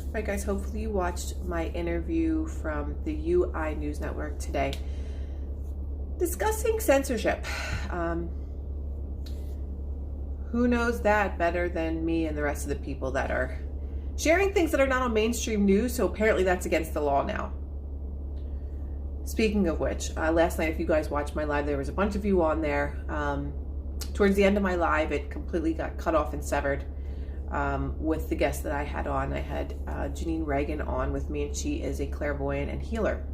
All right, guys, hopefully you watched my interview from the UI News Network today discussing censorship. Who knows that better than me and the rest of the people that are sharing things that are not on mainstream news? So apparently that's against the law now. Speaking of which, last night, if you guys watched my live, there was a bunch of you on there. Towards the end of my live, it completely got cut off and severed with the guest that I had on. I had Janine Reagan on with me, and she is a clairvoyant and healer.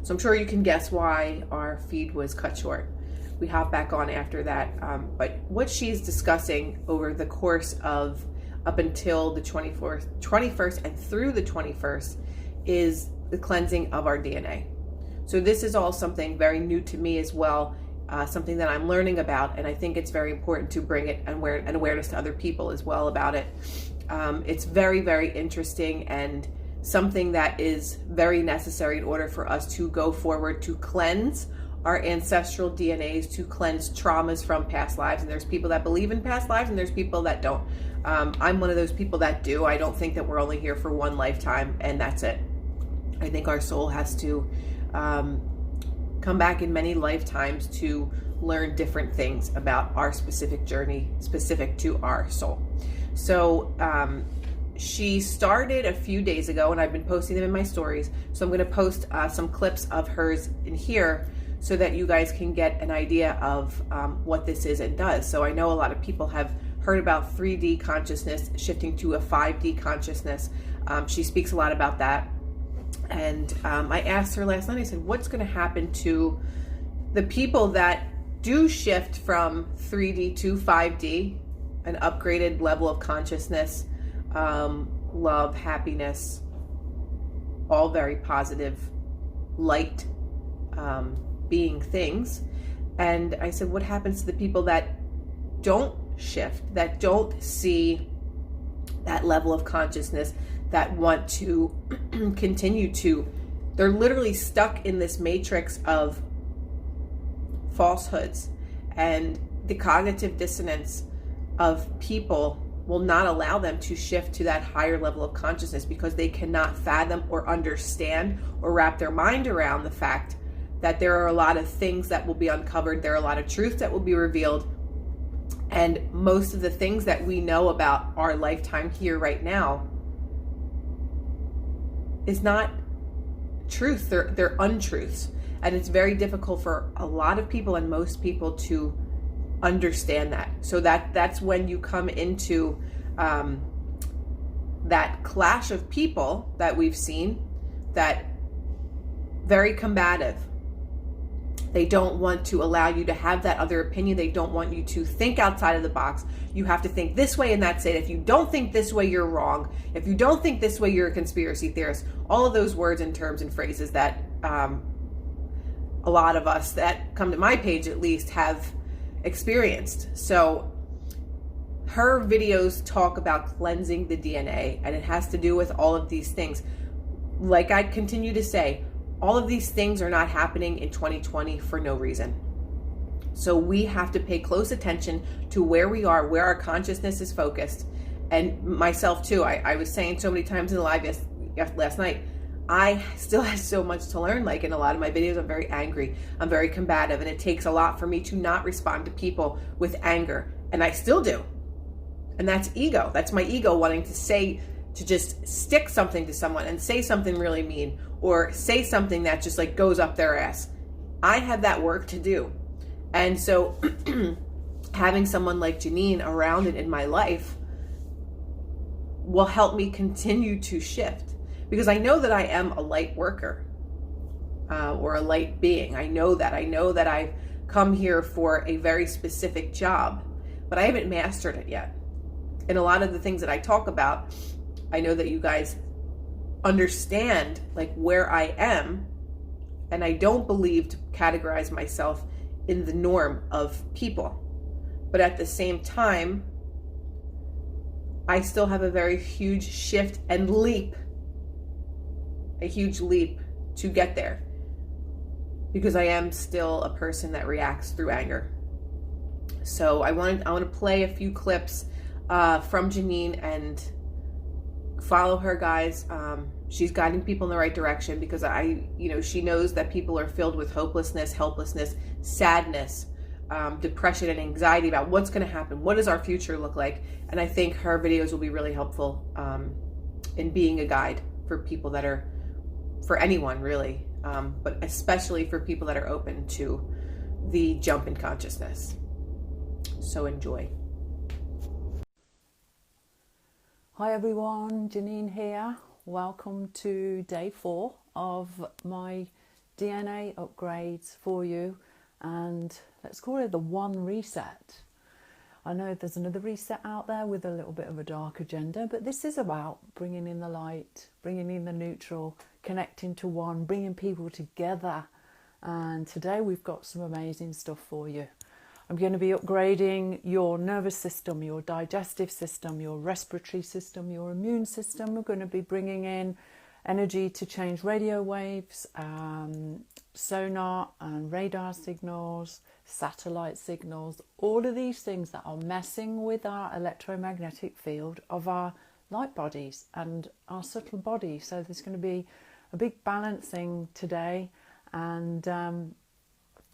So I'm sure you can guess why our feed was cut short. We hop back on after that. But what she's discussing over the course of up until the 21st and through the 21st is the cleansing of our DNA. So this is all something very new to me as well, something that I'm learning about, and I think it's very important to bring it and awareness to other people as well about it. It's very, very interesting and something that is very necessary in order for us to go forward to cleanse our ancestral DNAs, to cleanse traumas from past lives. And there's people that believe in past lives and there's people that don't. I'm one of those people that do. I don't think that we're only here for one lifetime and that's it. I think our soul has to come back in many lifetimes to learn different things about our specific journey, specific to our soul. So she started a few days ago, and I've been posting them in my stories. So I'm going to post some clips of hers in here so that you guys can get an idea of what this is and does. So I know a lot of people have heard about 3D consciousness shifting to a 5D consciousness. She speaks a lot about that. And I asked her last night, I said, what's going to happen to the people that do shift from 3D to 5D, an upgraded level of consciousness, love, happiness, all very positive, light being things. And I said, what happens to the people that don't shift, that don't see that level of consciousness, that want to continue to, they're literally stuck in this matrix of falsehoods, and the cognitive dissonance of people will not allow them to shift to that higher level of consciousness because they cannot fathom or understand or wrap their mind around the fact that there are a lot of things that will be uncovered, there are a lot of truths that will be revealed, and most of the things that we know about our lifetime here right now is not truth. They're untruths. And it's very difficult for a lot of people and most people to understand that. So that's when you come into that clash of people that we've seen, that very combative. They don't want to allow you to have that other opinion. They don't want you to think outside of the box. You have to think this way and that's it. If you don't think this way, you're wrong. If you don't think this way, you're a conspiracy theorist. All of those words and terms and phrases that a lot of us that come to my page at least have experienced. So her videos talk about cleansing the DNA, and it has to do with all of these things. Like I continue to say, all of these things are not happening in 2020 for no reason. So we have to pay close attention to where we are, where our consciousness is focused. And myself too, I was saying so many times in the live last night, I still have so much to learn. Like in a lot of my videos, I'm very angry, I'm very combative, and it takes a lot for me to not respond to people with anger. And I still do. And that's ego. That's my ego wanting to just stick something to someone and say something really mean, or say something that just like goes up their ass. I have that work to do. And so having someone like Janine around it in my life will help me continue to shift, because I know that I am a light worker or a light being. I know that I've come here for a very specific job, but I haven't mastered it yet. And a lot of the things that I talk about, I know that you guys understand like where I am, and I don't believe to categorize myself in the norm of people. But at the same time, I still have a very huge shift and leap, a huge leap to get there, because I am still a person that reacts through anger. So I want to play a few clips from Janine and follow her, guys. She's guiding people in the right direction, because she knows that people are filled with hopelessness, helplessness, sadness, depression, and anxiety about what's going to happen. What does our future look like? And I think her videos will be really helpful in being a guide for people that are, for anyone really, but especially for people that are open to the jump in consciousness. So enjoy. Hi everyone, Janine here. Welcome to day 4 of my DNA upgrades for you, and let's call it the one reset. I know there's another reset out there with a little bit of a dark agenda, but this is about bringing in the light, bringing in the neutral, connecting to one, bringing people together. And today we've got some amazing stuff for you. I'm going to be upgrading your nervous system, your digestive system, your respiratory system, your immune system. We're going to be bringing in energy to change radio waves, sonar and radar signals, satellite signals, all of these things that are messing with our electromagnetic field of our light bodies and our subtle bodies. So there's going to be a big balancing today, and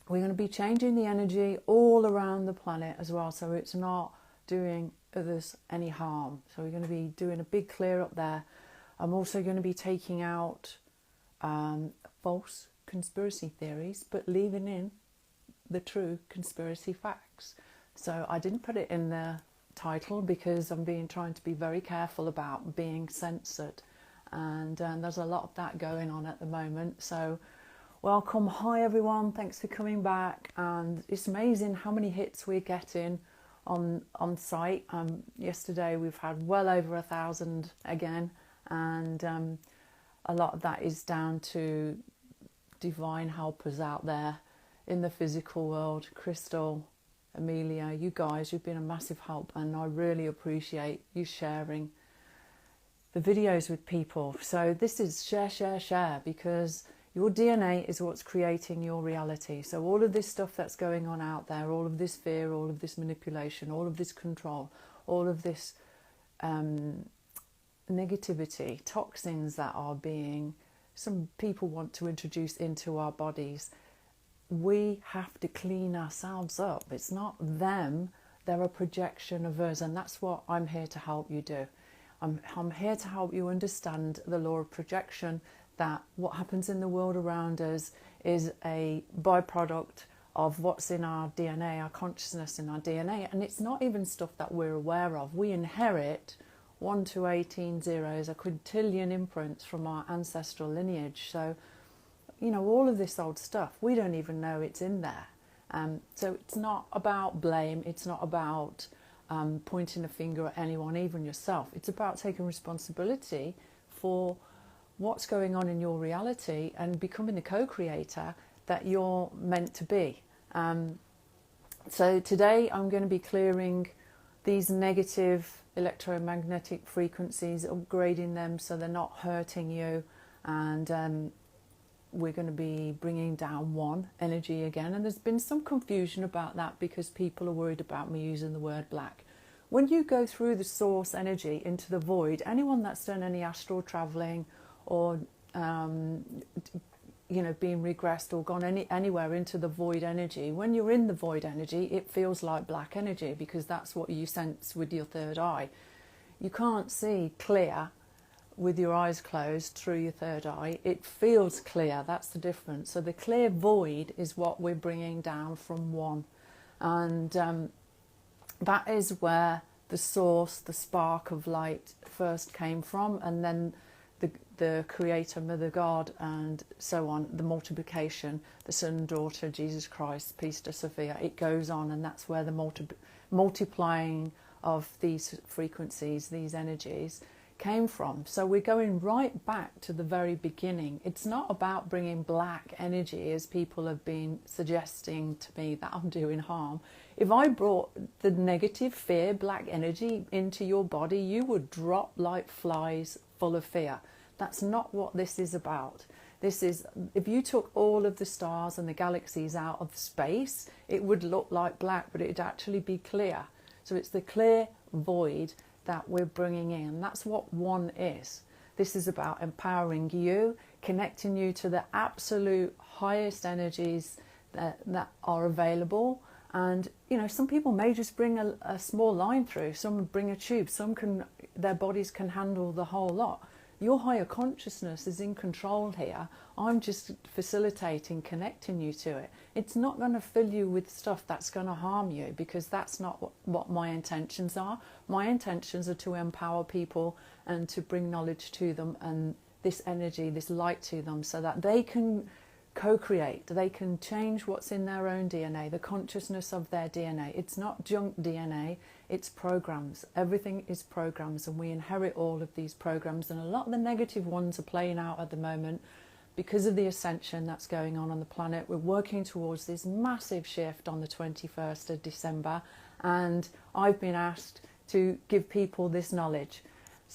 we're going to be changing the energy all around the planet as well, so it's not doing others any harm. So we're going to be doing a big clear up there. I'm also going to be taking out false conspiracy theories, but leaving in the true conspiracy facts. So I didn't put it in the title because I'm trying to be very careful about being censored, and there's a lot of that going on at the moment. So welcome. Hi everyone, thanks for coming back. And it's amazing how many hits we're getting on site. Yesterday we've had well over 1,000 again, and a lot of that is down to divine helpers out there in the physical world. Krystal, Amelia, you guys, you've been a massive help, and I really appreciate you sharing the videos with people. So this is share, because your DNA is what's creating your reality. So all of this stuff that's going on out there, all of this fear, all of this manipulation, all of this control, all of this negativity, toxins that are being, some people want to introduce into our bodies, we have to clean ourselves up. It's not them, they're a projection of us, and that's what I'm here to help you do. I'm here to help you understand the law of projection, that what happens in the world around us is a byproduct of what's in our DNA, our consciousness in our DNA, and it's not even stuff that we're aware of. We inherit 1 to 18 zeros, a quintillion imprints from our ancestral lineage. So, all of this old stuff, we don't even know it's in there. So it's not about blame, it's not about pointing a finger at anyone, even yourself. It's about taking responsibility for what's going on in your reality and becoming the co-creator that you're meant to be. So today I'm going to be clearing these negative electromagnetic frequencies, upgrading them so they're not hurting you, and we're going to be bringing down one energy again. And there's been some confusion about that because people are worried about me using the word black. When you go through the source energy into the void, anyone that's done any astral traveling or being regressed or gone anywhere into the void energy, when you're in the void energy, it feels like black energy, because that's what you sense with your third eye. You can't see clear with your eyes closed through your third eye. It feels clear. That's the difference. So the clear void is what we're bringing down from one, and that is where the source, the spark of light first came from, and then the Creator, Mother God, and so on, the multiplication, the Son and Daughter, Jesus Christ, peace to Sophia, it goes on, and that's where the multiplying of these frequencies, these energies, came from. So we're going right back to the very beginning. It's not about bringing black energy, as people have been suggesting to me that I'm doing harm. If I brought the negative fear, black energy into your body, you would drop like flies full of fear. That's not what this is about. This is, if you took all of the stars and the galaxies out of space, it would look like black, but it'd actually be clear. So it's the clear void that we're bringing in. That's what one is. This is about empowering you, connecting you to the absolute highest energies that are available. And, you know, some people may just bring a small line through, some bring a tube, their bodies can handle the whole lot. Your higher consciousness is in control here. I'm just facilitating, connecting you to it. It's not going to fill you with stuff that's going to harm you, because that's not what my intentions are. My intentions are to empower people and to bring knowledge to them and this energy, this light to them, so that they can co-create, they can change what's in their own DNA, the consciousness of their DNA. It's not junk DNA, it's programs. Everything is programs, and we inherit all of these programs, and a lot of the negative ones are playing out at the moment because of the ascension that's going on the planet. We're working towards this massive shift on the 21st of December, and I've been asked to give people this knowledge.